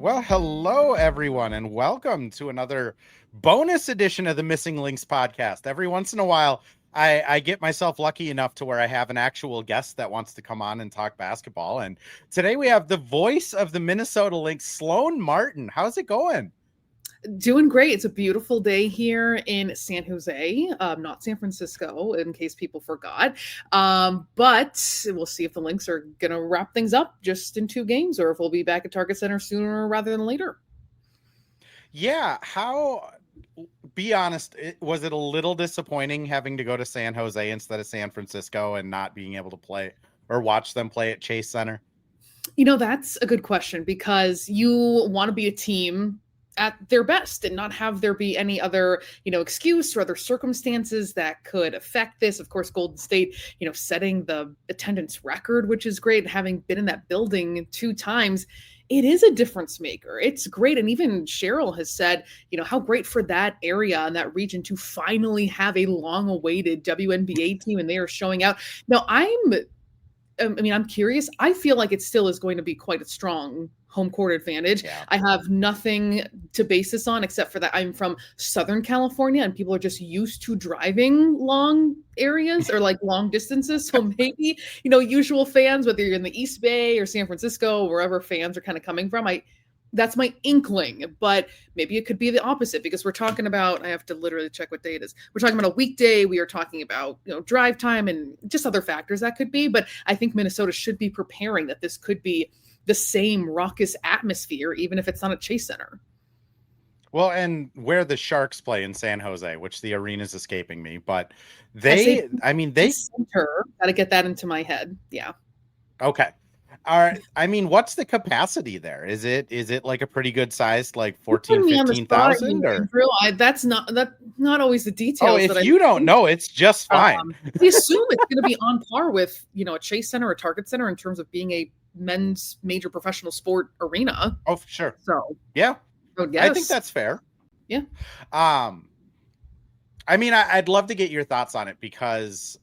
Well, hello, everyone, and welcome to another bonus edition of the Missing Lynx Podcast. Every once in a while, I get myself lucky enough to where I have an actual guest that wants to come on and talk basketball. And today we have the voice of the Minnesota Lynx, Sloane Martin. How's it going? Doing great. It's a beautiful day here in San Jose, not San Francisco, in case people forgot. But we'll see if the Lynx are going to wrap things up just in 2 games or if we'll be back at Target Center sooner rather than later. Yeah. Be honest, was it a little disappointing having to go to San Jose instead of San Francisco and not being able to play or watch them play at Chase Center? You know, that's a good question because you want to be a team at their best and not have there be any other, excuse or other circumstances that could affect this. Of course, Golden State, setting the attendance record, which is great. Having been in that building 2 times, it is a difference maker. It's great. And even Cheryl has said, how great for that area and that region to finally have a long awaited WNBA team. And they are showing out. Now, I'm curious. I feel like it still is going to be quite a strong home court advantage. Yeah. I have nothing to base this on except for that I'm from Southern California and people are just used to driving long areas or like long distances. So maybe, usual fans, whether you're in the East Bay or San Francisco, wherever fans are kind of coming from, that's my inkling, but maybe it could be the opposite because we're talking about, I have to literally check what day it is. We're talking about a weekday. We are talking about, drive time and just other factors that could be, but I think Minnesota should be preparing that this could be the same raucous atmosphere, even if it's not at Chase Center. Well, and where the Sharks play in San Jose, which the arena is escaping me, but they center. Got to get that into my head. Yeah. Okay. All right. What's the capacity there? Is it like a pretty good size, like 15,000 or? That's not always the details. Oh, if you don't know, it's just fine. We assume it's going to be on par with, a Chase Center or Target Center in terms of being a men's major professional sport arena. Oh, for sure. So yeah, I think that's fair. Yeah. I'd love to get your thoughts on it because,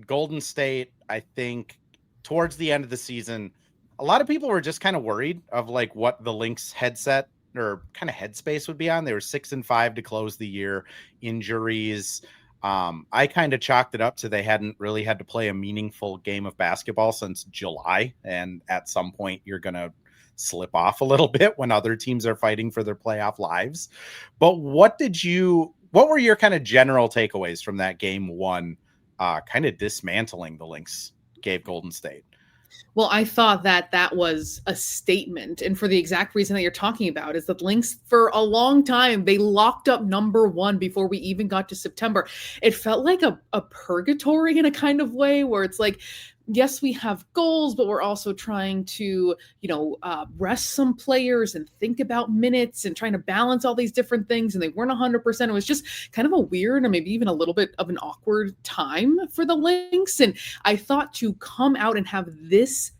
Golden State, I think towards the end of the season, a lot of people were just kind of worried of like what the Lynx headset or kind of headspace would be on. They were 6-5 to close the year, injuries. I kind of chalked it up to they hadn't really had to play a meaningful game of basketball since July. And at some point you're going to slip off a little bit when other teams are fighting for their playoff lives. But what were your kind of general takeaways from that game 1, kind of dismantling the Lynx gave Golden State? Well, I thought that was a statement. And for the exact reason that you're talking about is that Lynx, for a long time, they locked up number 1 before we even got to September. It felt like a purgatory in a kind of way where it's like, yes, we have goals, but we're also trying to, rest some players and think about minutes and trying to balance all these different things. And they weren't 100%. It was just kind of a weird or maybe even a little bit of an awkward time for the Lynx. And I thought to come out and have this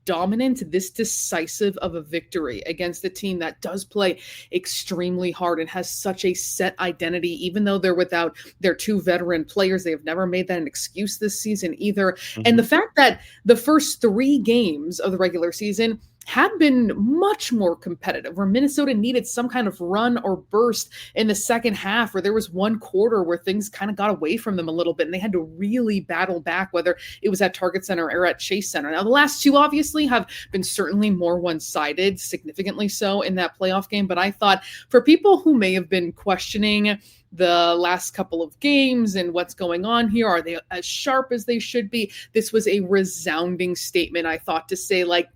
dominant, this decisive of a victory against a team that does play extremely hard and has such a set identity, even though they're without their 2 veteran players. They have never made that an excuse this season either. Mm-hmm. And the fact that the first 3 games of the regular season had been much more competitive, where Minnesota needed some kind of run or burst in the second half, where there was 1 quarter where things kind of got away from them a little bit and they had to really battle back, whether it was at Target Center or at Chase Center. Now, the last 2 obviously have been certainly more one-sided, significantly so in that playoff game. But I thought for people who may have been questioning the last couple of games and what's going on here, are they as sharp as they should be? This was a resounding statement, I thought, to say, like,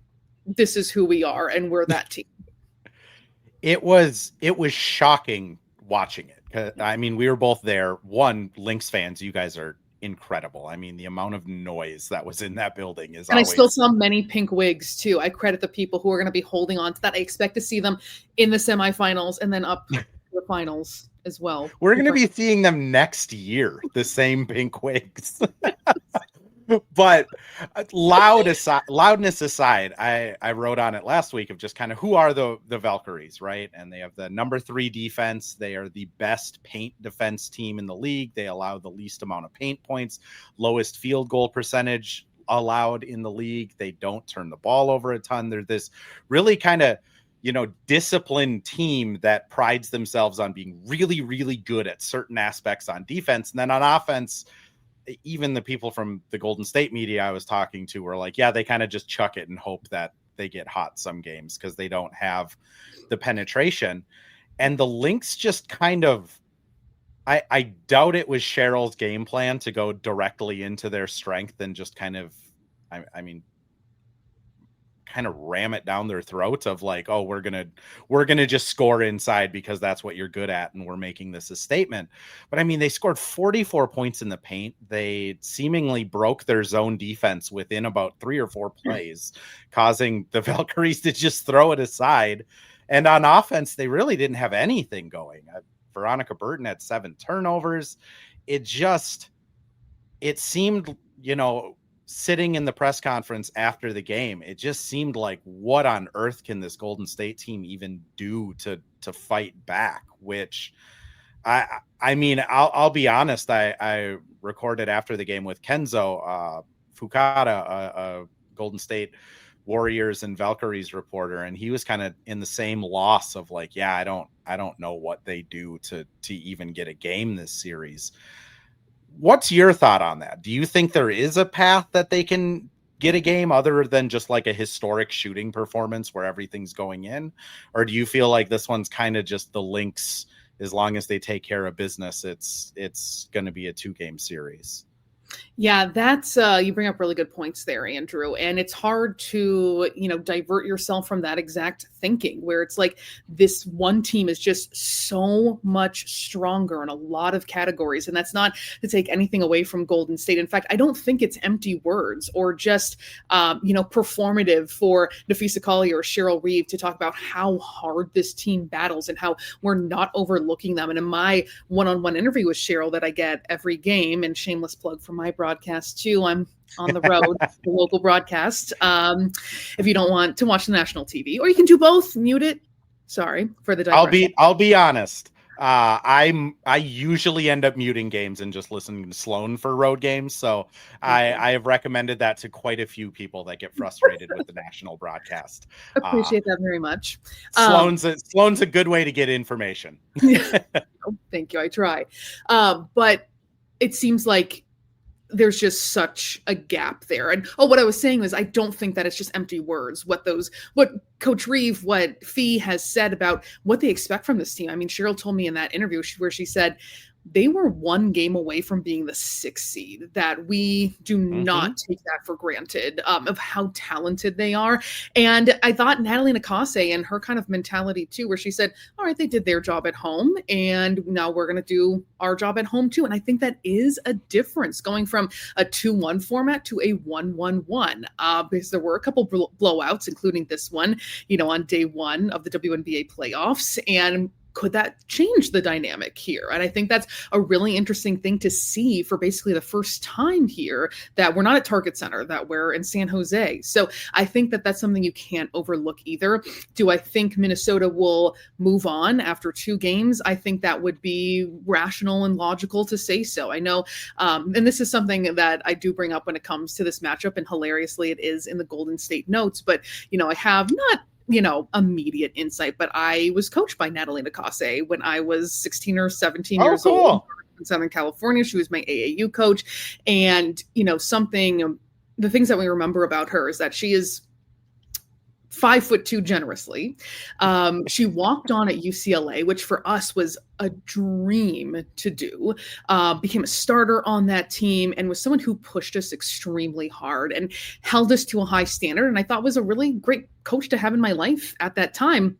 this is who we are and we're that team. It was shocking watching it. We were both there. One, Lynx fans, you guys are incredible. The amount of noise that was in that building is I still saw many pink wigs too. I credit the people who are going to be holding on to that. I expect to see them in the semifinals and then up to the finals as well. We're going to be seeing them next year, the same pink wigs. But loudness aside, I wrote on it last week of just kind of who are the Valkyries, right? And they have the number 3 defense. They are the best paint defense team in the league. They allow the least amount of paint points, lowest field goal percentage allowed in the league. They don't turn the ball over a ton. They're this really kind of disciplined team that prides themselves on being really, really good at certain aspects on defense. And then on offense, even the people from the Golden State media I was talking to were like, yeah, they kind of just chuck it and hope that they get hot some games because they don't have the penetration. And the Lynx just kind of, I doubt it was Cheryl's game plan to go directly into their strength and just kind of, kind of ram it down their throats of like, oh, we're gonna just score inside because that's what you're good at, and we're making this a statement. But they scored 44 points in the paint. They seemingly broke their zone defense within about 3 or 4 plays, causing the Valkyries to just throw it aside. And on offense, they really didn't have anything going. Veronica Burton had 7 turnovers. It seemed, sitting in the press conference after the game, it just seemed like, what on earth can this Golden State team even do to fight back? Which I'll be honest. I recorded after the game with Kenzo Fukada, a Golden State Warriors and Valkyries reporter, and he was kind of in the same loss of like, yeah, I don't know what they do to even get a game this series. What's your thought on that? Do you think there is a path that they can get a game other than just like a historic shooting performance where everything's going in? Or do you feel like this one's kind of just the Lynx, as long as they take care of business, it's going to be a 2-game series? Yeah, that's you bring up really good points there, Andrew. And it's hard to, divert yourself from that exact thinking where it's like this one team is just so much stronger in a lot of categories. And that's not to take anything away from Golden State. In fact, I don't think it's empty words or just, performative for Nafisa Collier or Cheryl Reeve to talk about how hard this team battles and how we're not overlooking them. And in my one-on-one interview with Cheryl that I get every game, and shameless plug for my broadcast too, I'm on the road, the local broadcast. If you don't want to watch the national TV, or you can do both, mute it. Sorry for the digression. I'll be honest. I usually end up muting games and just listening to Sloane for road games. So I have recommended that to quite a few people that get frustrated with the national broadcast. Appreciate that very much. Sloane's a good way to get information. Oh, thank you. I try. But it seems like there's just such a gap there. And what I was saying was, I don't think that it's just empty words. What Coach Reeve, what Fee has said about what they expect from this team. Cheryl told me in that interview where she said they were 1 game away from being the 6th seed, that we do not take that for granted, of how talented they are. And I thought Natalie Nakase and her kind of mentality too, where she said, all right, they did their job at home and now we're going to do our job at home too. And I think that is a difference going from a 2-1 format to a 1-1-1, because there were a couple blowouts, including this one, on day 1 of the WNBA playoffs. And could that change the dynamic here? And I think that's a really interesting thing to see for basically the first time here, that we're not at Target Center, that we're in San Jose. So I think that that's something you can't overlook either. Do I think Minnesota will move on after 2 games? I think that would be rational and logical to say so. I know, and this is something that I do bring up when it comes to this matchup, and hilariously it is in the Golden State notes, but I have not immediate insight, but I was coached by Natalie Nakase when I was 16 or 17 years old in Southern California. She was my AAU coach. And, the things that we remember about her is that she is 5'2" generously. She walked on at UCLA, which for us was a dream to do, became a starter on that team and was someone who pushed us extremely hard and held us to a high standard. And I thought was a really great coach to have in my life at that time.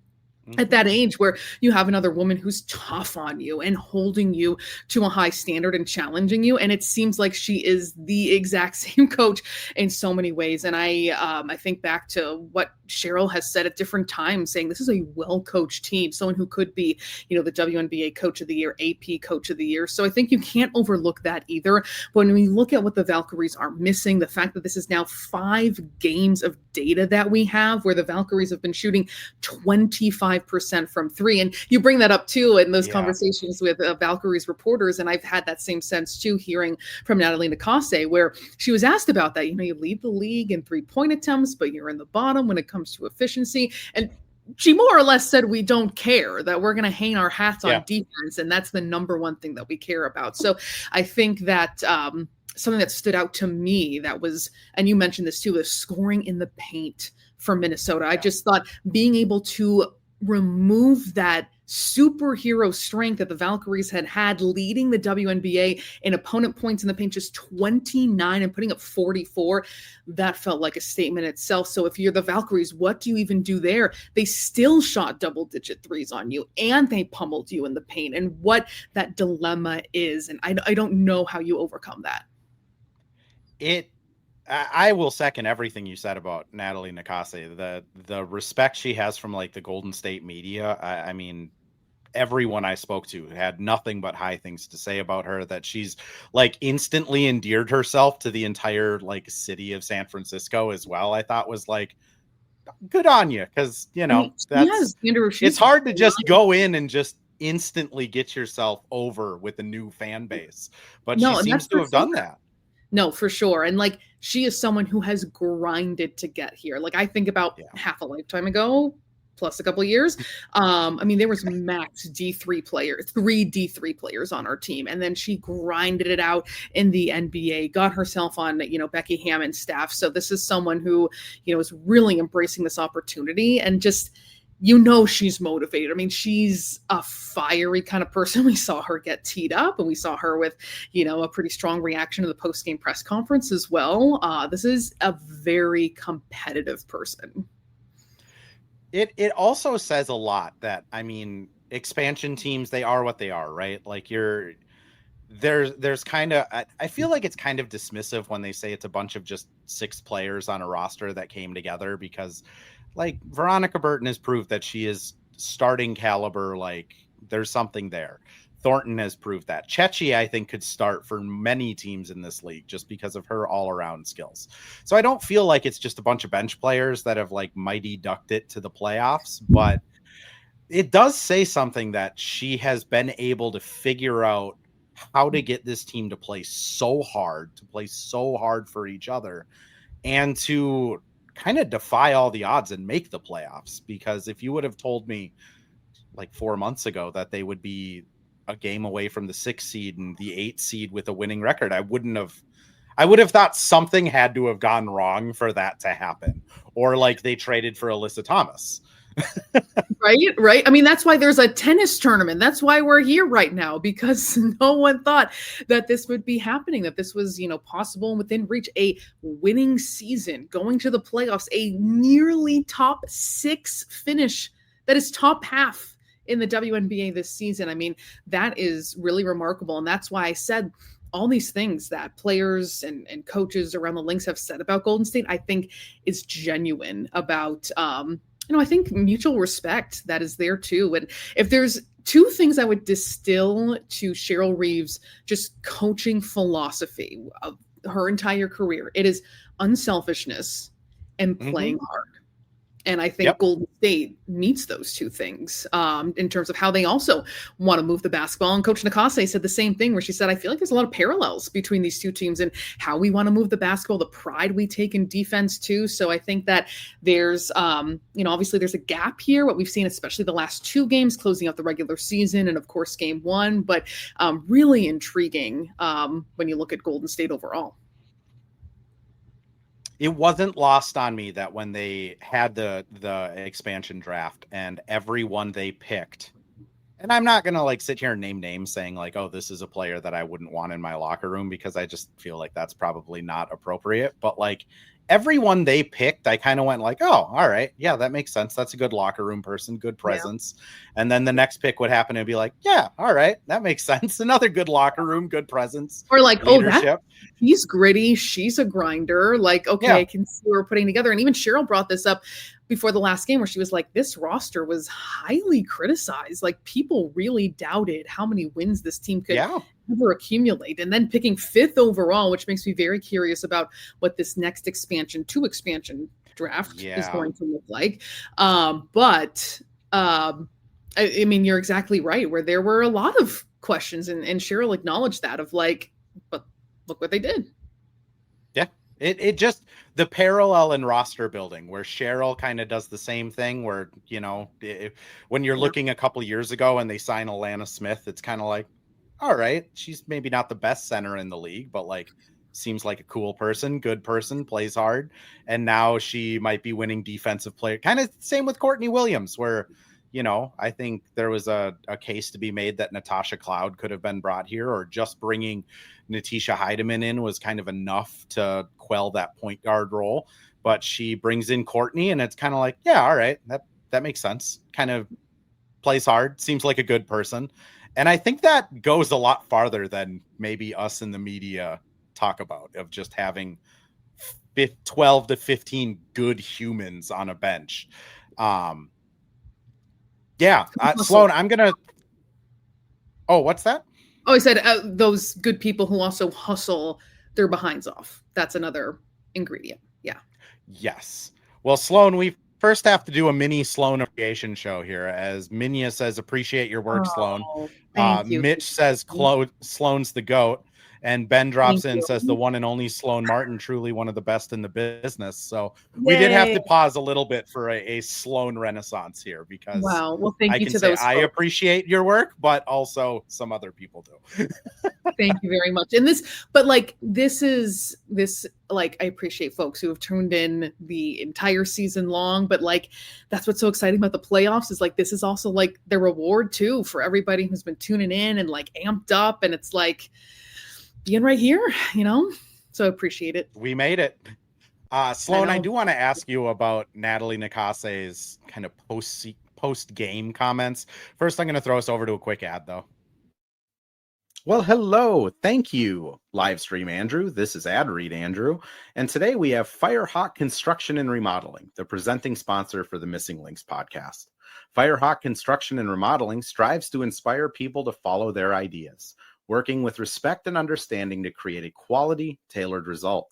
At that age where you have another woman who's tough on you and holding you to a high standard and challenging you. And it seems like she is the exact same coach in so many ways. And I think back to what Cheryl has said at different times, saying this is a well-coached team, someone who could be, the WNBA Coach of the Year, AP Coach of the Year. So I think you can't overlook that either. When we look at what the Valkyries are missing, the fact that this is now 5 games of data that we have where the Valkyries have been shooting 25% from 3. And you bring that up too in those conversations with Valkyries reporters. And I've had that same sense too, hearing from Natalie Nakase, where she was asked about that. You lead the league in 3-point attempts, but you're in the bottom when it comes to efficiency. And she more or less said we don't care, that we're going to hang our hats on defense, and that's the number one thing that we care about. So I think that something that stood out to me that was, and you mentioned this too, is scoring in the paint for Minnesota. I just thought being able to remove that superhero strength that the Valkyries had leading the WNBA in opponent points in the paint, just 29 and putting up 44, that felt like a statement itself. So if you're the Valkyries, what do you even do there? They still shot double-digit threes on you, and they pummeled you in the paint, and what that dilemma is. And I don't know how you overcome that. I will second everything you said about Natalie Nakase. The respect she has from like the Golden State media. I mean, everyone I spoke to had nothing but high things to say about her, that she's like instantly endeared herself to the entire like city of San Francisco as well. I thought was like, good on you. Cause you know, it's hard to just go in and just instantly get yourself over with a new fan base, but she seems to have done that. No, for sure. And like, she is someone who has grinded to get here. Like I think about half a lifetime ago, plus a couple of years. I mean, there was max D3 players, 3 D3 players on our team. And then she grinded it out in the NBA, got herself on, Becky Hammond's staff. So this is someone who, is really embracing this opportunity, and just, she's motivated. I mean, she's a fiery kind of person. We saw her get teed up, and we saw her with, a pretty strong reaction to the post-game press conference as well. This is a very competitive person. It also says a lot that, I mean, expansion teams, they are what they are, right? Like there's kind of, I feel like it's kind of dismissive when they say it's a bunch of just 6 players on a roster that came together, because like Veronica Burton has proved that she is starting caliber. Like there's something there. Thornton has proved that. Chechi, I think, could start for many teams in this league just because of her all-around skills. So I don't feel like it's just a bunch of bench players that have like mighty ducked it to the playoffs, but it does say something that she has been able to figure out how to get this team to play so hard for each other, and to kind of defy all the odds and make the playoffs. Because if you would have told me like 4 months ago that they would be a game away from the 6th seed and the 8th seed with a winning record, I would have thought something had to have gone wrong for that to happen, or like they traded for Alyssa Thomas. Right. I mean, that's why there's a tennis tournament. That's why we're here right now, because no one thought that this would be happening, that this was, possible and within reach. A winning season, going to the playoffs, a nearly top 6 finish that is top half in the WNBA this season. I mean, that is really remarkable. And that's why I said all these things that players and coaches around the Lynx have said about Golden State, I think is genuine about, I think mutual respect that is there too. And if there's 2 things I would distill to Cheryl Reeves' just coaching philosophy of her entire career, it is unselfishness and playing hard. And I think Golden State meets those 2 things in terms of how they also want to move the basketball. And Coach Nakase said the same thing, where she said, I feel like there's a lot of parallels between these 2 teams and how we want to move the basketball, the pride we take in defense too. So I think that there's, obviously there's a gap here, what we've seen, especially the last 2 games closing out the regular season, and of course game 1, but really intriguing when you look at Golden State overall. It wasn't lost on me that when they had the expansion draft and everyone they picked, and I'm not going to like sit here and name names saying like, oh, this is a player that I wouldn't want in my locker room, because I just feel like that's probably not appropriate. But like everyone they picked, I kind of went like, oh, all right. Yeah, that makes sense. That's a good locker room person, good presence. Yeah. And then the next pick would happen and be like, yeah, all right. That makes sense. Another good locker room, good presence. Or like, leadership. He's gritty. She's a grinder. Like, okay, I can see what we're putting together. And even Cheryl brought this up before the last game, where she was like, this roster was highly criticized. Like people really doubted how many wins this team could ever accumulate. And then picking 5th overall, which makes me very curious about what this next expansion draft is going to look like. I mean, you're exactly right, where there were a lot of questions, and Cheryl acknowledged that, of like, but look what they did. Yeah. It just the parallel in roster building where Cheryl kind of does the same thing where, when you're looking a couple years ago and they sign Alana Smith, it's kind of like, all right, she's maybe not the best center in the league, but like seems like a cool person, good person, plays hard. And now she might be winning defensive player. Kind of same with Courtney Williams, where, I think there was a case to be made that Natasha Cloud could have been brought here, or just bringing Natisha Heidemann in was kind of enough to quell that point guard role. But she brings in Courtney, and it's kind of like, yeah, all right, that makes sense. Kind of plays hard, seems like a good person. And I think that goes a lot farther than maybe us in the media talk about, of just having 12 to 15 good humans on a bench. Sloane, I'm going to... Oh, what's that? Oh, I said those good people who also hustle their behinds off. That's another ingredient. Yeah. Yes. Well, Sloane, we first have to do a mini Sloane appreciation show here. As Minya says, appreciate your work, Sloane. Thank you. Mitch says Sloane's the GOAT. And Ben drops in, says the one and only Sloane Martin, truly one of the best in the business. So we did have to pause a little bit for a Sloane renaissance here, because thank you to those folks. I appreciate your work, but also some other people do. Thank you very much. And I appreciate folks who have tuned in the entire season long, but like, that's what's so exciting about the playoffs is like, this is also like the reward too for everybody who's been tuning in and like amped up. And it's like, being right here, so I appreciate it. We made it. Sloane, I do want to ask you about Natalie Nakase's kind of post-game comments. First, I'm going to throw us over to a quick ad, though. Well, hello. Thank you, Livestream Andrew. This is Ad Read Andrew. And today we have Firehawk Construction and Remodeling, the presenting sponsor for the Missing Lynx podcast. Firehawk Construction and Remodeling strives to inspire people to follow their ideas, working with respect and understanding to create a quality, tailored result.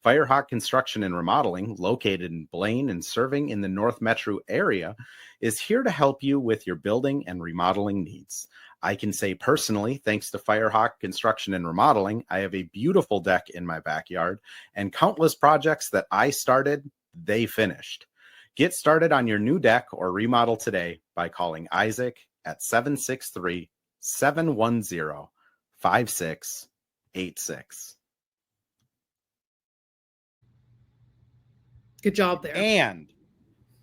Firehawk Construction and Remodeling, located in Blaine and serving in the North Metro area, is here to help you with your building and remodeling needs. I can say personally, thanks to Firehawk Construction and Remodeling, I have a beautiful deck in my backyard, and countless projects that I started, they finished. Get started on your new deck or remodel today by calling Isaac at 763-710-5686. Good job there.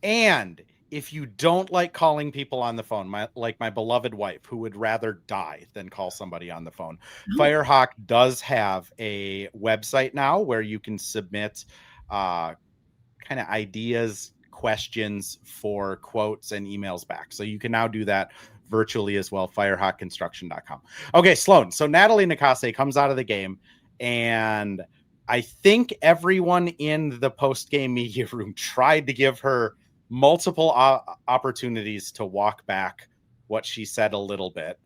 And if you don't like calling people on the phone, my beloved wife, who would rather die than call somebody on the phone, Firehawk does have a website now where you can submit kind of ideas, questions for quotes and emails back. So you can now do that virtually as well, firehawkconstruction.com. Okay, Sloane. So Natalie Nakase comes out of the game, and I think everyone in the post-game media room tried to give her multiple opportunities to walk back what she said a little bit.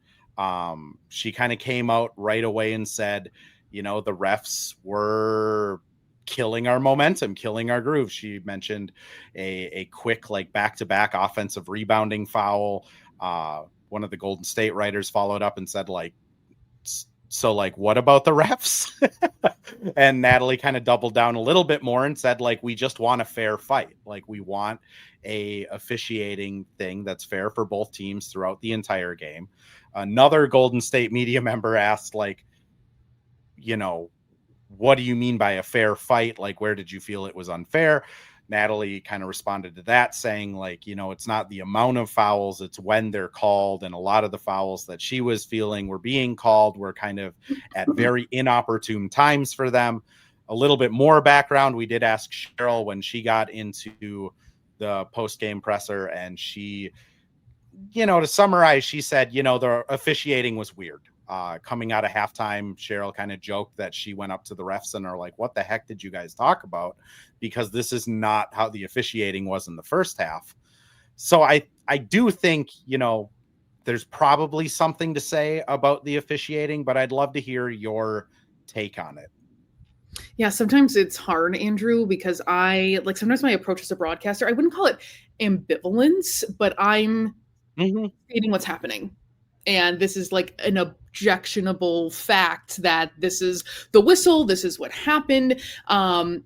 She kind of came out right away and said, the refs were killing our momentum, killing our groove. She mentioned a quick, like, back-to-back offensive rebounding foul. One of the Golden State writers followed up and said, like, so, like, what about the refs? And Natalie kind of doubled down a little bit more and said, like, we just want a fair fight. Like, we want a officiating thing that's fair for both teams throughout the entire game. Another Golden State media member asked, like, what do you mean by a fair fight? Like, where did you feel it was unfair? Natalie kind of responded to that saying, like, it's not the amount of fouls, it's when they're called. And a lot of the fouls that she was feeling were being called were kind of at very inopportune times for them. A little bit more background. We did ask Cheryl when she got into the post-game presser, and she, to summarize, she said, the officiating was weird. Coming out of halftime, Cheryl kind of joked that she went up to the refs and are like, what the heck did you guys talk about? Because this is not how the officiating was in the first half. So I do think, there's probably something to say about the officiating, but I'd love to hear your take on it. Yeah, sometimes it's hard, Andrew, because sometimes my approach as a broadcaster, I wouldn't call it ambivalence, but I'm stating what's happening. And this is like objectionable fact that this is the whistle, this is what happened. On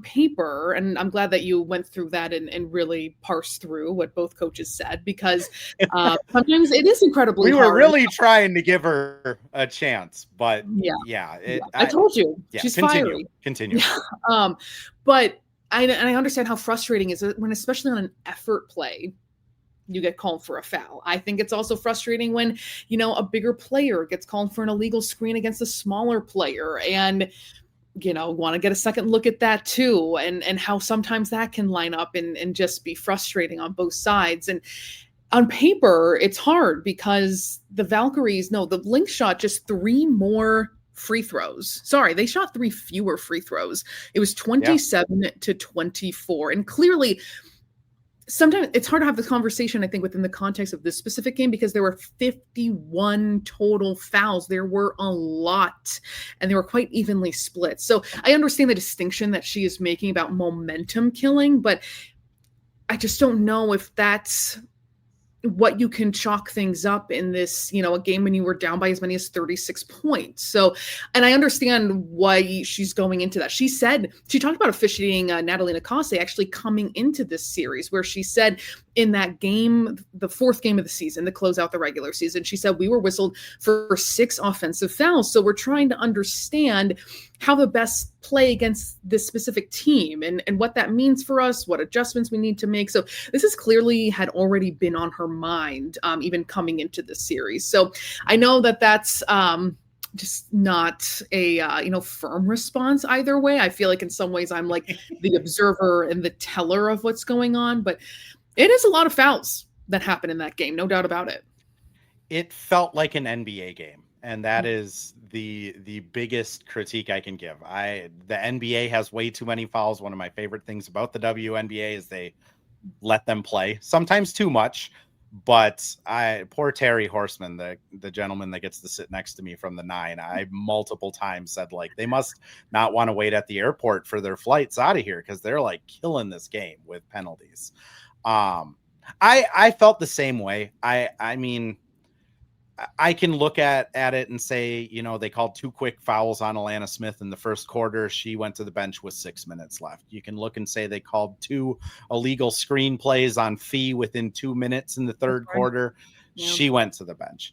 paper, and I'm glad that you went through that and really parsed through what both coaches said, because sometimes it is incredibly we were hard. really trying to give her a chance, but I told you, she's continue. But I understand how frustrating it is when, especially on an effort play, you get called for a foul. I think it's also frustrating when, a bigger player gets called for an illegal screen against a smaller player, and want to get a second look at that too, and how sometimes that can line up and just be frustrating on both sides. And on paper, it's hard because the Lynx shot just 3 more free throws. Sorry, they shot 3 fewer free throws. It was 27 to 24. And clearly, sometimes it's hard to have this conversation, I think, within the context of this specific game, because there were 51 total fouls. There were a lot, and they were quite evenly split. So I understand the distinction that she is making about momentum killing, but I just don't know if that's what you can chalk things up in this, a game when you were down by as many as 36 points. So, and I understand why she's going into that. She talked about officiating Natalie Nakase actually coming into this series, where she said in that game, the 4th game of the season, to close out the regular season, she said, we were whistled for 6 offensive fouls. So we're trying to understand how to best play against this specific team and what that means for us, what adjustments we need to make. So this is clearly had already been on her mind, even coming into the series. So I know that that's just not a firm response either way. I feel like in some ways I'm like the observer and the teller of what's going on, but it is a lot of fouls that happen in that game, no doubt about it. It felt like an NBA game, and that is the biggest critique I can give. The NBA has way too many fouls. One of my favorite things about the WNBA is they let them play, sometimes too much. But poor Terry Horseman, the gentleman that gets to sit next to me from the 9, I multiple times said, like, they must not want to wait at the airport for their flights out of here, because they're like killing this game with penalties. I felt the same way. I mean, I can look at it and say, they called 2 quick fouls on Alana Smith in the first quarter. She went to the bench with 6 minutes left. You can look and say they called 2 illegal screen plays on Fee within 2 minutes in the third quarter. Yeah. She went to the bench.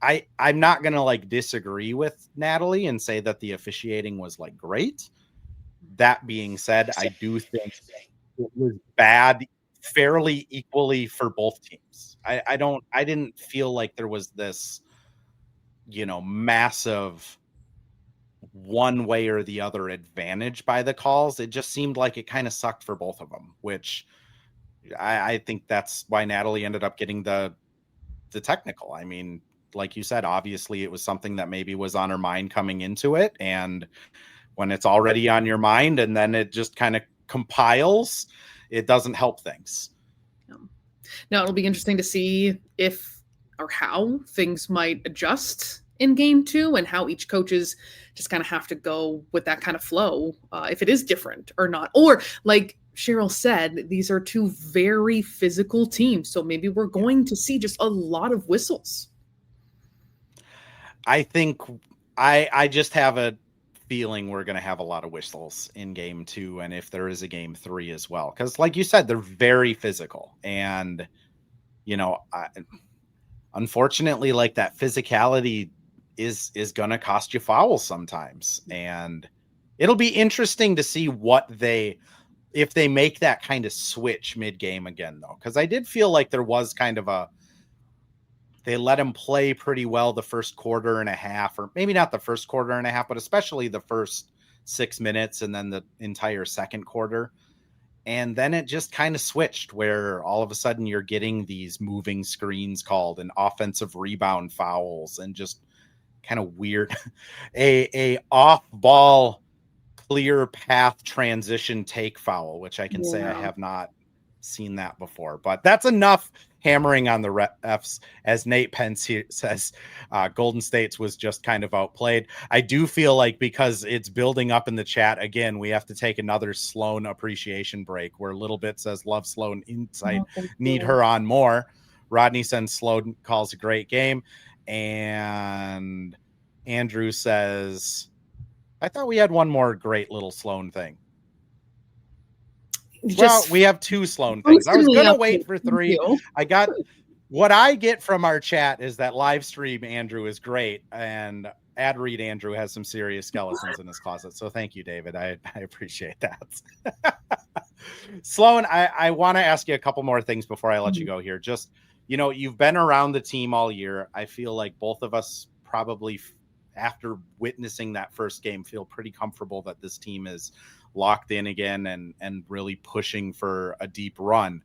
I'm not going to disagree with Natalie and say that the officiating was great. That being said, I do think it was bad fairly equally for both teams. I didn't feel like there was this, massive one way or the other advantage by the calls. It just seemed like it kind of sucked for both of them, which I think that's why Natalie ended up getting the technical. I mean, like you said, obviously it was something that maybe was on her mind coming into it. And when it's already on your mind and then it just kind of compiles, it doesn't help things. Now it'll be interesting to see if or how things might adjust in game 2 and how each coaches just kind of have to go with that kind of flow, if it is different or not. Or like Cheryl said, these are 2 very physical teams. So maybe we're going to see just a lot of whistles. I think I just have a feeling we're going to have a lot of whistles in game 2, and if there is a game 3 as well, because like you said, they're very physical, and unfortunately, that physicality is going to cost you fouls sometimes, and it'll be interesting to see if they make that kind of switch mid game again, though, because I did feel like there was kind of they let him play pretty well the first quarter and a half, or maybe not the first quarter and a half, but especially the first 6 minutes and then the entire second quarter. And then it just kind of switched where all of a sudden you're getting these moving screens called and offensive rebound fouls and just kind of weird, a off ball clear path transition take foul, which I can say I have not seen that before, but that's enough hammering on the refs. As Nate Pence says, Golden State's was just kind of outplayed. I do feel like, because it's building up in the chat again, we have to take another Sloane appreciation break, where Little Bit says, love Sloane insight, need her on more. Rodney says Sloane calls a great game. And Andrew says, I thought we had one more great little Sloane thing. Well, we have 2 Sloane things. I was going to wait for 3. What I get from our chat is that live stream Andrew is great, and ad read Andrew has some serious skeletons in his closet. So thank you, David. I appreciate that. Sloane, I want to ask you a couple more things before I let you go here. Just, you've been around the team all year. I feel like both of us probably, after witnessing that first game, feel pretty comfortable that this team is locked in again and really pushing for a deep run.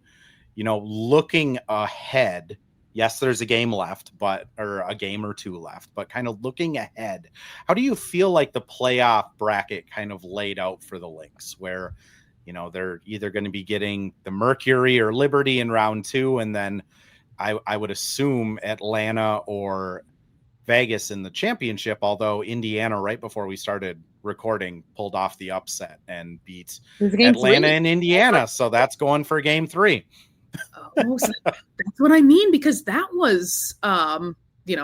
Looking ahead, yes, there's a game left, or a game or 2 left, but kind of looking ahead, how do you feel like the playoff bracket kind of laid out for the Lynx, where, they're either going to be getting the Mercury or Liberty in round 2, and then I would assume Atlanta or Vegas in the championship, although Indiana, right before we started recording, pulled off the upset and beat Atlanta and Indiana. So that's going for game 3. Oh, so that's what I mean, because that was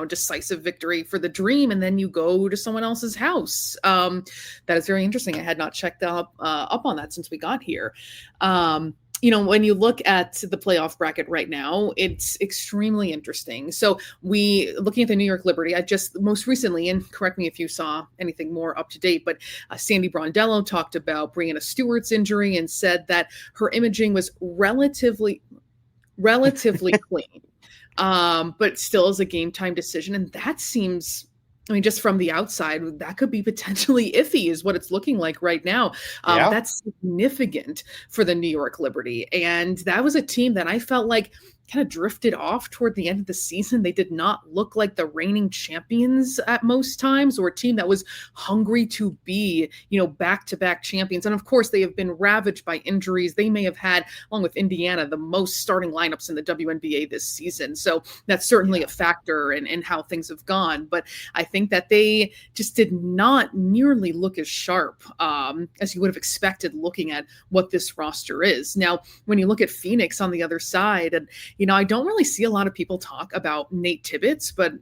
decisive victory for the Dream, and then you go to someone else's house. That is very interesting. I had not checked up on that since we got here. When you look at the playoff bracket right now, it's extremely interesting. So looking at the New York Liberty, I just most recently, and correct me if you saw anything more up to date, but Sandy Brondello talked about Brianna Stewart's injury and said that her imaging was relatively clean, but still is a game time decision. And that seems, just from the outside, that could be potentially iffy is what it's looking like right now. That's significant for the New York Liberty. And that was a team that I felt like kind of drifted off toward the end of the season. They did not look like the reigning champions at most times, or a team that was hungry to be, back-to-back champions. And of course, they have been ravaged by injuries. They may have had, along with Indiana, the most starting lineups in the WNBA this season. So that's certainly a factor in how things have gone. But I think that they just did not nearly look as sharp as you would have expected looking at what this roster is. Now, when you look at Phoenix on the other side, and I don't really see a lot of people talk about Nate Tibbetts, but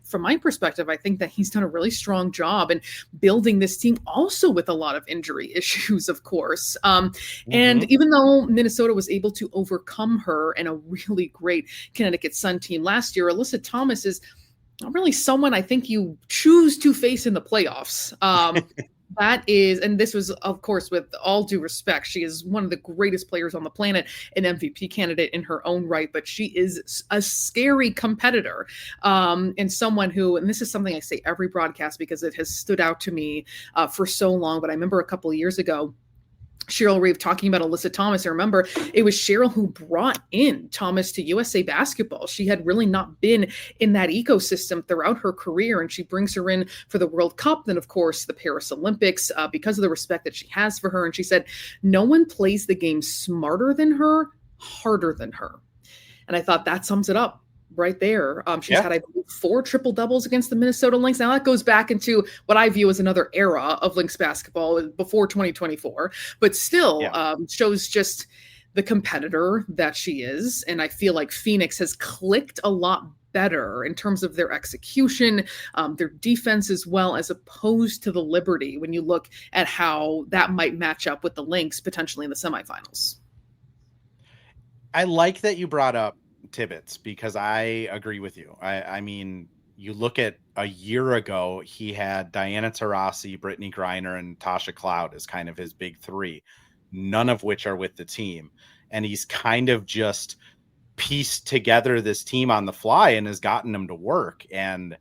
from my perspective, I think that he's done a really strong job in building this team, also with a lot of injury issues, of course. And even though Minnesota was able to overcome her and a really great Connecticut Sun team last year, Alyssa Thomas is not really someone I think you choose to face in the playoffs. That is, and this was, of course, with all due respect, she is one of the greatest players on the planet, an MVP candidate in her own right, but she is a scary competitor, and someone who, and this is something I say every broadcast because it has stood out to me for so long, but I remember a couple of years ago, Cheryl Reeve talking about Alyssa Thomas. I remember it was Cheryl who brought in Thomas to USA Basketball. She had really not been in that ecosystem throughout her career, and she brings her in for the World Cup, then of course the Paris Olympics, because of the respect that she has for her. And she said, no one plays the game smarter than her, harder than her. And I thought that sums it up right there. She's had, I believe, 4 triple doubles against the Minnesota Lynx. Now that goes back into what I view as another era of Lynx basketball before 2024, but still shows just the competitor that she is. And I feel like Phoenix has clicked a lot better in terms of their execution, their defense as well, as opposed to the Liberty, when you look at how that might match up with the Lynx potentially in the semifinals. I like that you brought up Tibbetts, because I agree with you. I mean, you look at a year ago, he had Diana Taurasi, Brittany Griner, and Tasha Cloud as kind of his big 3, none of which are with the team. And he's kind of just pieced together this team on the fly and has gotten them to work. And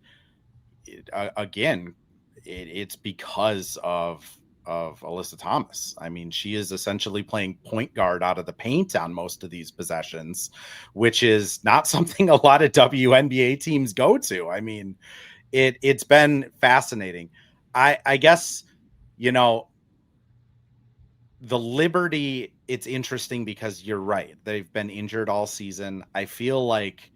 it's because of Alyssa Thomas. I mean, she is essentially playing point guard out of the paint on most of these possessions, which is not something a lot of WNBA teams go to. I mean, it's been fascinating. I guess, the Liberty, it's interesting because you're right. They've been injured all season. I feel like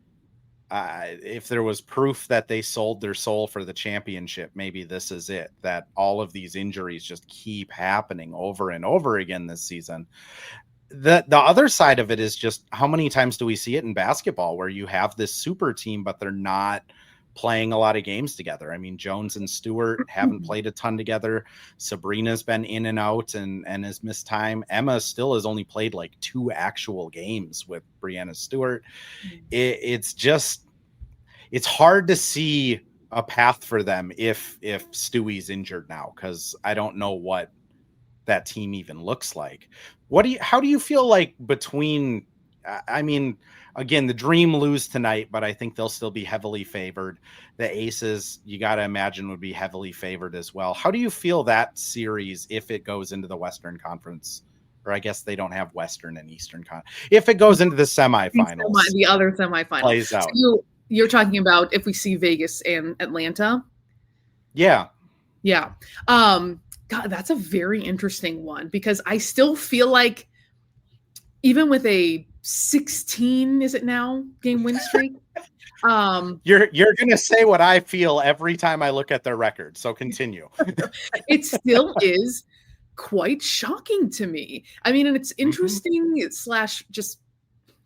if there was proof that they sold their soul for the championship, maybe this is it, that all of these injuries just keep happening over and over again this season. The other side of it is just how many times do we see it in basketball where you have this super team, but they're not playing a lot of games together. I mean, Jones and Stewart haven't played a ton together. Sabrina's been in and out and has missed time. Emma still has only played like 2 actual games with Brianna Stewart. It's hard to see a path for them if Stewie's injured now, because I don't know what that team even looks like. How do you feel like between, I mean, again, the Dream lose tonight, but I think they'll still be heavily favored. The Aces, you got to imagine, would be heavily favored as well. How do you feel that series, if it goes into the Western Conference, or I guess they don't have Western and Eastern if it goes into the semifinals, the other semifinal plays out? So you're talking about if we see Vegas and Atlanta? Yeah. God, that's a very interesting one, because I still feel like even with a 16, is it now, game win streak? You're going to say what I feel every time I look at their record. So continue. It still is quite shocking to me. I mean, and it's interesting / just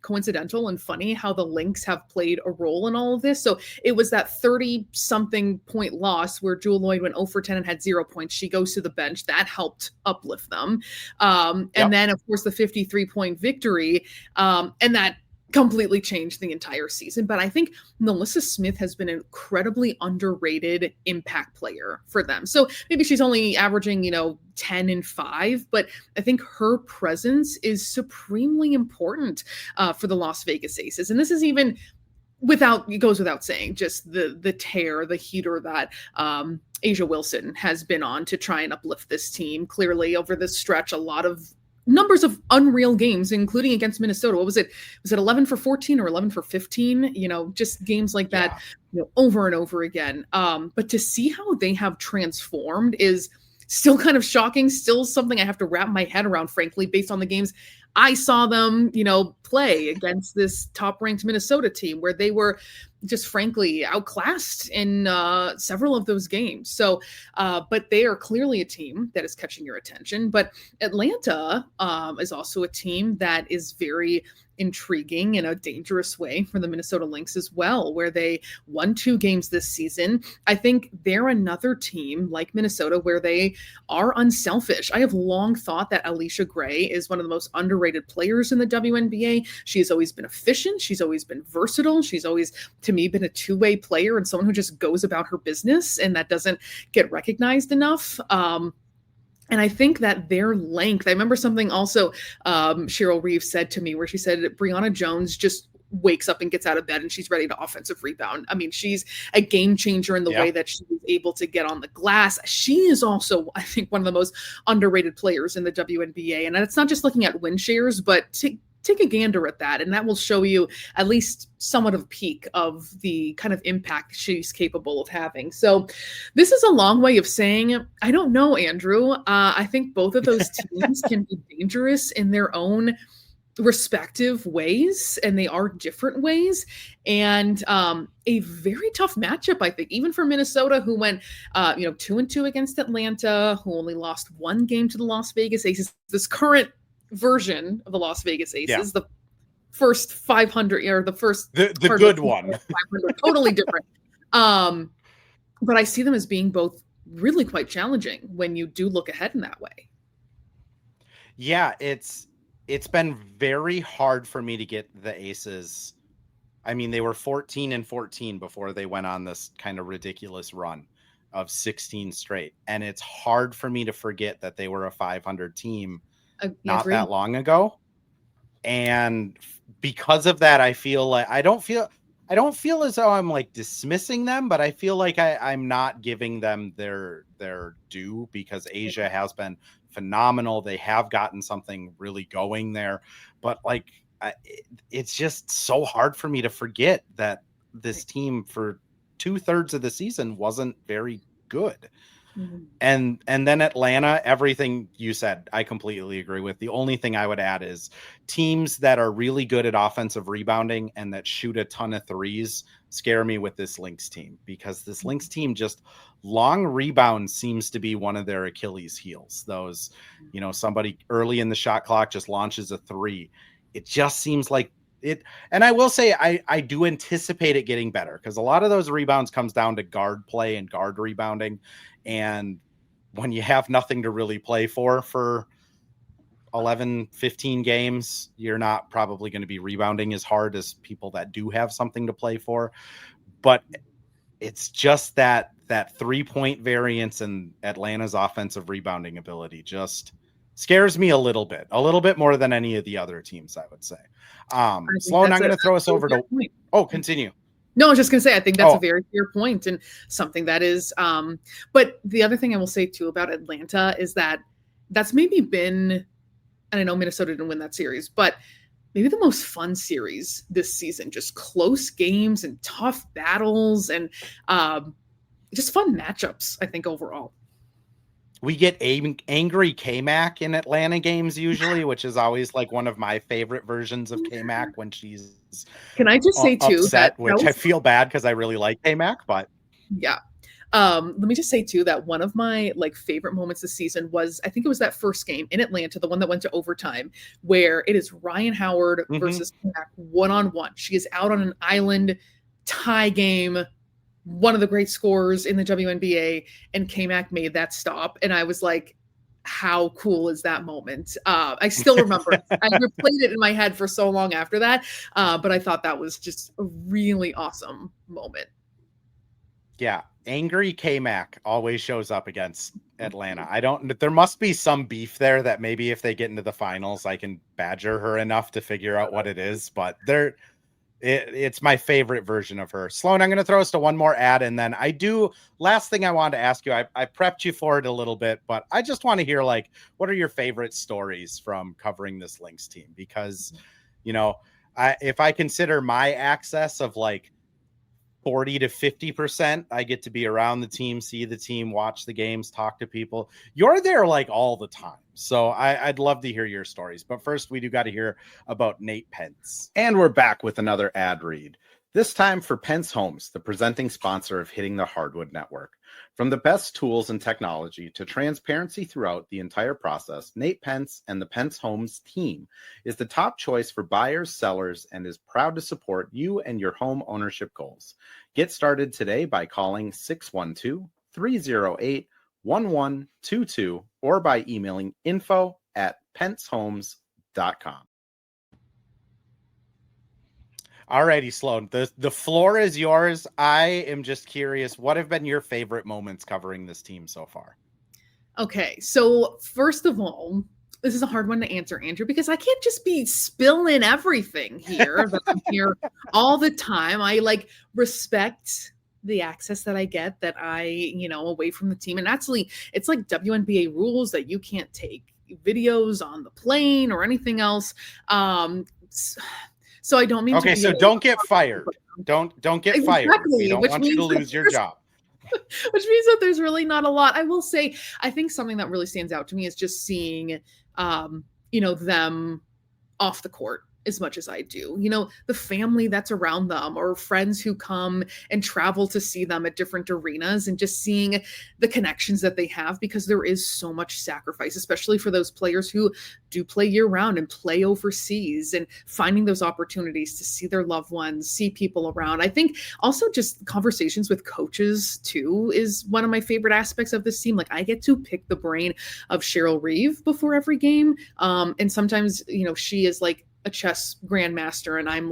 coincidental and funny how the Lynx have played a role in all of this. So it was that 30-something point loss where Jewel Lloyd went 0 for 10 and had 0 points. She goes to the bench. That helped uplift them. And then, of course, the 53-point victory. And that completely changed the entire season. But I think Melissa Smith has been an incredibly underrated impact player for them. So maybe she's only averaging, 10 and 5, but I think her presence is supremely important for the Las Vegas Aces. And this is even it goes without saying, just the tear, the heater that Asia Wilson has been on to try and uplift this team. Clearly over this stretch, a lot of numbers of unreal games, including against Minnesota. What was it? Was it 11 for 14 or 11 for 15? Just games like that, over and over again. But to see how they have transformed is still kind of shocking, still something I have to wrap my head around, frankly, based on the games I saw them, play against this top-ranked Minnesota team, where they were just frankly outclassed in several of those games. So, but they are clearly a team that is catching your attention. But Atlanta is also a team that is very intriguing in a dangerous way for the Minnesota Lynx as well, where they won 2 games this season. I think they're another team like Minnesota where they are unselfish. I have long thought that Alicia Gray is one of the most underrated players in the WNBA. She has always been efficient. She's always been versatile. She's always, to me, been a two-way player and someone who just goes about her business, and that doesn't get recognized enough. And I think that their length, I remember something also Cheryl Reeves said to me, where she said Brianna Jones just wakes up and gets out of bed and she's ready to offensive rebound. I mean, she's a game changer in the way that she is able to get on the glass. She is also, I think, one of the most underrated players in the WNBA. And it's not just looking at win shares, but take a gander at that, and that will show you at least somewhat of a peak of the kind of impact she's capable of having. So this is a long way of saying, I don't know, Andrew. I think both of those teams can be dangerous in their own respective ways, and they are different ways, and a very tough matchup, I think, even for Minnesota, who went 2-2 against Atlanta, who only lost 1 game to the Las Vegas Aces. This current version of the Las Vegas Aces, the first 500, or the first the good one, 500, totally different. But I see them as being both really quite challenging when you do look ahead in that way. Yeah, it's been very hard for me to get the Aces. I mean, they were 14-14 before they went on this kind of ridiculous run of 16 straight, and it's hard for me to forget that they were a 500 team not that long ago. And because of that, I feel like I don't feel as though I'm like dismissing them, but I feel like I'm not giving them their due, because Asia has been phenomenal. They have gotten something really going there, but like it's just so hard for me to forget that this team for 2/3 of the season wasn't very good. Mm-hmm. And then Atlanta, everything you said, I completely agree with. The only thing I would add is teams that are really good at offensive rebounding and that shoot a ton of threes scare me with this Lynx team, because this Lynx team, just long rebound seems to be one of their Achilles heels. Those, somebody early in the shot clock just launches a 3. It just seems like And I will say I do anticipate it getting better, because a lot of those rebounds comes down to guard play and guard rebounding. And when you have nothing to really play for 11, 15 games, you're not probably going to be rebounding as hard as people that do have something to play for. But it's just that 3-point variance in Atlanta's offensive rebounding ability just scares me a little bit more than any of the other teams, I would say. Sloane, I'm going to throw us over to point. Oh, continue. No, I was just going to say, I think that's a very fair point, and something that is, but the other thing I will say too about Atlanta is that's maybe been, and I know Minnesota didn't win that series, but maybe the most fun series this season, just close games and tough battles and just fun matchups, I think, overall. We get angry K-Mac in Atlanta games usually, which is always like one of my favorite versions of K-Mac when she's Can I just say too upset, which I feel bad because I really like K-Mac, but yeah. Let me just say too that one of my favorite moments this season was, I think it was that first game in Atlanta, the one that went to overtime, where it is Ryan Howard versus K-Mac one-on-one. She is out on an island tie game, one of the great scorers in the WNBA, and K-Mac made that stop. And I was like, how cool is that moment? I still remember it. I replayed it in my head for so long after that. But I thought that was just a really awesome moment. Yeah. Angry K-Mac always shows up against Atlanta. There must be some beef there that maybe if they get into the finals, I can badger her enough to figure out what it is, but it's my favorite version of her. Sloane, I'm going to throw us to one more ad, and then last thing I wanted to ask you, I prepped you for it a little bit, but I just want to hear, what are your favorite stories from covering this Lynx team? Because, if I consider my access of 40 to 50%, I get to be around the team, see the team, watch the games, talk to people. You're there all the time. So I'd love to hear your stories. But first, we do got to hear about Nate Pence. And we're back with another ad read. This time for Pence Homes, the presenting sponsor of Hitting the Hardwood Network. From the best tools and technology to transparency throughout the entire process, Nate Pence and the Pence Homes team is the top choice for buyers, sellers, and is proud to support you and your home ownership goals. Get started today by calling 612-308-1122 or by emailing info@pencehomes.com. Alrighty, Sloane, the floor is yours. I am just curious, what have been your favorite moments covering this team so far? Okay, so first of all, this is a hard one to answer, Andrew, because I can't just be spilling everything here that I'm here all the time. I respect the access that I get, that away from the team. And actually, it's WNBA rules that you can't take videos on the plane or anything else. So I don't mean to. Okay, so don't get fired. Don't get fired. We don't want you to lose your job. Which means that there's really not a lot. I will say, I think something that really stands out to me is just seeing, them off the court as much as I do. The family that's around them, or friends who come and travel to see them at different arenas, and just seeing the connections that they have, because there is so much sacrifice, especially for those players who do play year round and play overseas, and finding those opportunities to see their loved ones, see people around. I think also just conversations with coaches too is one of my favorite aspects of this team. I get to pick the brain of Cheryl Reeve before every game. And sometimes, she is a chess grandmaster, and I'm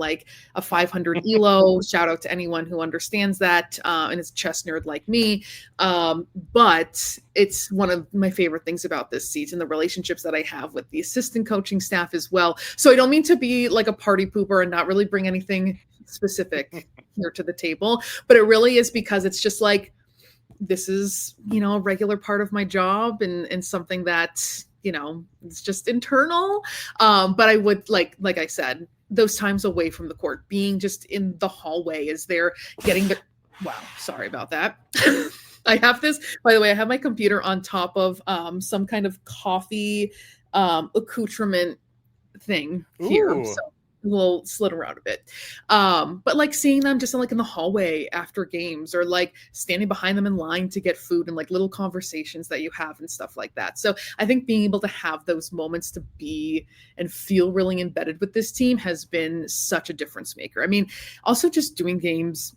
a 500 ELO. Shout out to anyone who understands that and is a chess nerd like me. But it's one of my favorite things about this season, the relationships that I have with the assistant coaching staff as well. So I don't mean to be a party pooper and not really bring anything specific here to the table, but it really is because it's just this is, a regular part of my job and something that, it's just internal. But I would like I said, those times away from the court, being just in the hallway as they're getting wow, sorry about that. I have this, by the way, I have my computer on top of some kind of coffee accoutrement thing here. Ooh. So little slid around a bit. But like seeing them just like in the hallway after games, or like standing behind them in line to get food, and like little conversations that you have and stuff like that. So I think being able to have those moments to be and feel really embedded with this team has been such a difference maker. I mean, also just doing games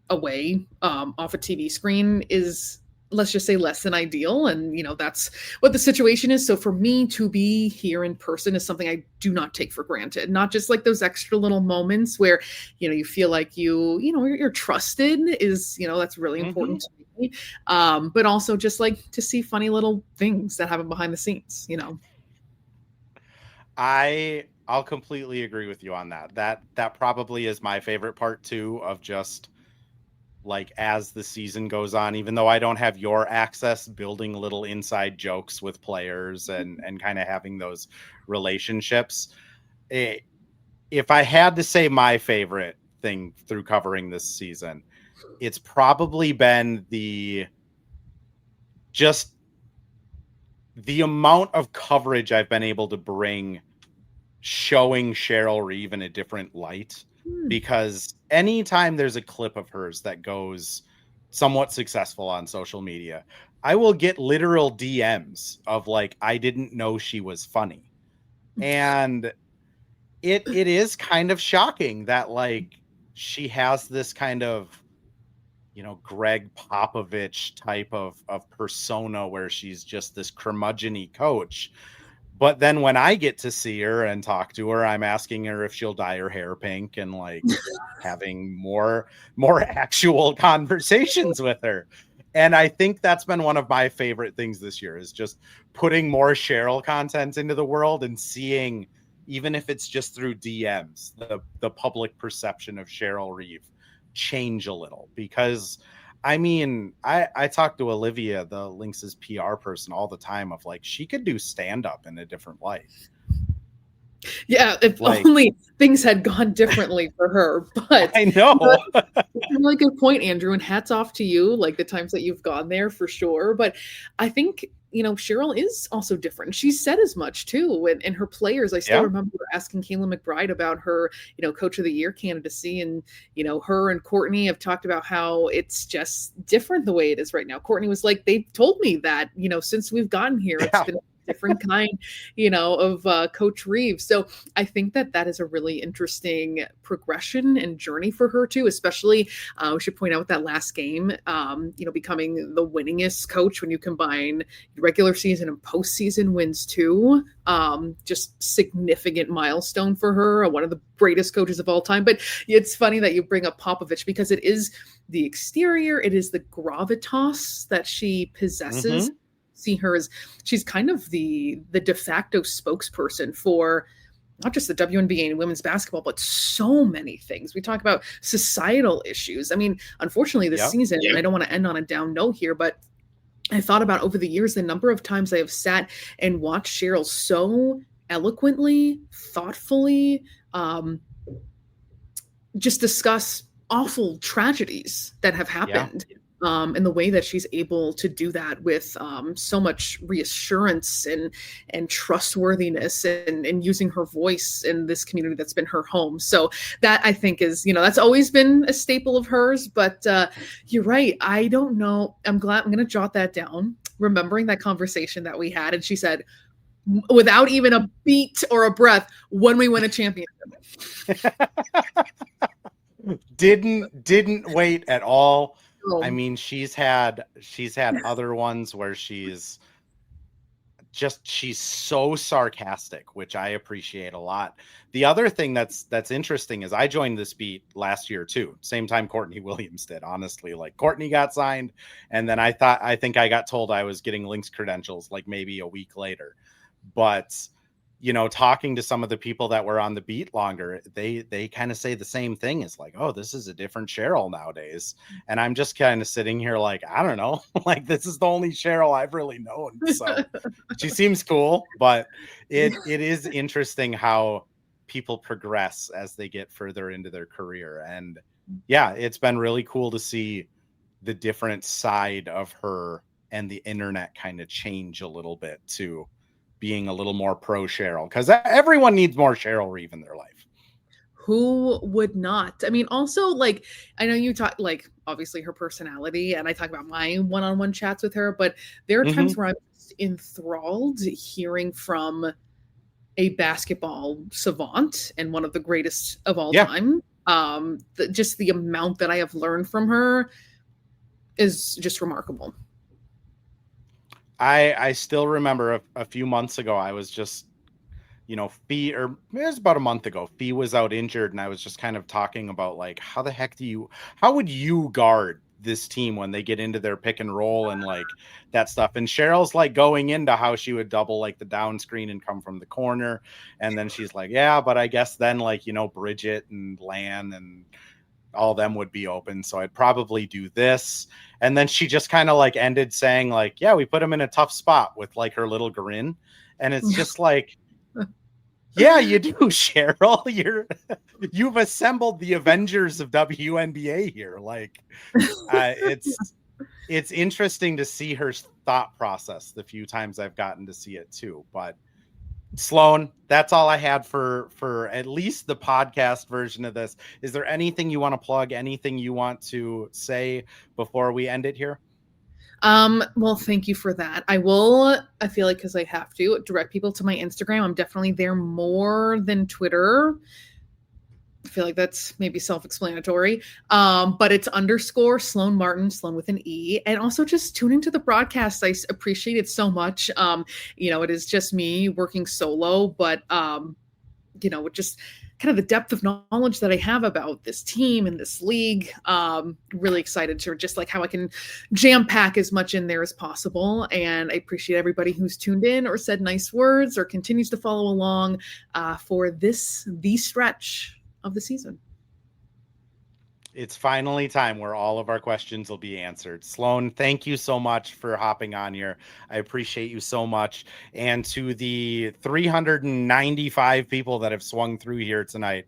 away off a TV screen is, let's just say, less than ideal. And, that's what the situation is. So for me to be here in person is something I do not take for granted. Not just like those extra little moments where, you feel like you're trusted is, that's really important to me. But also just like to see funny little things that happen behind the scenes, I'll completely agree with you on that. That probably is my favorite part too, of just like as the season goes on, even though I don't have your access, building little inside jokes with players and kind of having those relationships. If I had to say my favorite thing through covering this season, it's probably been the amount of coverage I've been able to bring showing Cheryl Reeve in a different light. Because anytime there's a clip of hers that goes somewhat successful on social media, I will get literal DMs of like, I didn't know she was funny. And it is kind of shocking that like she has this kind of, Greg Popovich type of persona where she's just this curmudgeon-y coach. But then when I get to see her and talk to her, I'm asking her if she'll dye her hair pink and like having more actual conversations with her. And I think that's been one of my favorite things this year, is just putting more Cheryl content into the world and seeing, even if it's just through DMs, the public perception of Cheryl Reeve change a little. Because I mean, I talk to Olivia, the Lynx's PR person, all the time of like, she could do stand-up in a different light. Yeah, if only things had gone differently for her. But I know. That's a really good point, Andrew, and hats off to you, like the times that you've gone there for sure. But I think, Cheryl is also different. She said as much too. And her players, I still remember asking Kayla McBride about her, Coach of the Year candidacy. And, her and Courtney have talked about how it's just different the way it is right now. Courtney was like, they told me that, since we've gotten here, it's been different kind, of Coach Reeves. So I think that is a really interesting progression and journey for her too, especially we should point out that last game, becoming the winningest coach when you combine regular season and postseason wins too. Just significant milestone for her, one of the greatest coaches of all time. But it's funny that you bring up Popovich, because it is the exterior, it is the gravitas that she possesses. See her as she's kind of the de facto spokesperson for not just the WNBA and women's basketball, but so many things. We talk about societal issues. I mean, unfortunately, this season, and I don't want to end on a down note here, but I thought about over the years, the number of times I have sat and watched Cheryl so eloquently, thoughtfully, just discuss awful tragedies that have happened. And the way that she's able to do that with so much reassurance and trustworthiness and using her voice in this community that's been her home. So that, I think, is, that's always been a staple of hers. But you're right. I don't know. I'm glad. I'm going to jot that down, remembering that conversation that we had. And she said, without even a beat or a breath, when we win a championship. Didn't wait at all. I mean, she's had other ones where she's so sarcastic, which I appreciate a lot. The other thing that's interesting is I joined this beat last year too, same time Courtney Williams did. Honestly, like Courtney got signed, and then I think I got told I was getting Lynx credentials like maybe a week later. But talking to some of the people that were on the beat longer, they kind of say the same thing. It's like, oh, this is a different Cheryl nowadays. And I'm just kind of sitting here like, I don't know, like this is the only Cheryl I've really known. So she seems cool, but it is interesting how people progress as they get further into their career. And yeah, it's been really cool to see the different side of her and the internet kind of change a little bit too, being a little more pro Cheryl, because everyone needs more Cheryl Reeve in their life. Who would not? I mean, also, like, I know you talk, like, obviously her personality, and I talk about my one-on-one chats with her, but there are times where I'm just enthralled hearing from a basketball savant and one of the greatest of all time. Just the amount that I have learned from her is just remarkable. I still remember a few months ago, I was just, Fee, or it was about a month ago, Fee was out injured, and I was just kind of talking about, like, how would you guard this team when they get into their pick and roll and like that stuff? And Cheryl's like going into how she would double like the down screen and come from the corner. And then she's like, yeah, but I guess then like, Bridget and Lan and all of them would be open. So I'd probably do this. And then she just kind of like ended saying like, yeah, we put him in a tough spot with like her little grin. And it's just like, yeah, you do, Cheryl. You've assembled the Avengers of WNBA here. Like, it's interesting to see her thought process the few times I've gotten to see it too. But Sloane, that's all I had for at least the podcast version of this. Is there anything you want to plug? Anything you want to say before we end it here? Well, thank you for that. I feel like, because I have to direct people to my Instagram. I'm definitely there more than Twitter. I feel like that's maybe self-explanatory. But it's _ Sloane Martin, Sloane with an E. And also just tune into the broadcast. I appreciate it so much. It is just me working solo, but with just kind of the depth of knowledge that I have about this team and this league. Really excited to just like how I can jam pack as much in there as possible. And I appreciate everybody who's tuned in or said nice words or continues to follow along for the stretch of the season. It's finally time where all of our questions will be answered. Sloane, thank you so much for hopping on here. I appreciate you so much. And to the 395 people that have swung through here tonight,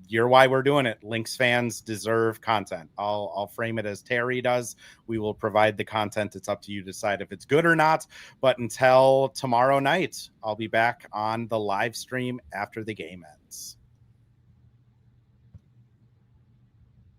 you're why we're doing it. Lynx fans deserve content. I'll frame it as Terry does. We will provide the content. It's up to you to decide if it's good or not. But until tomorrow night, I'll be back on the live stream after the game ends.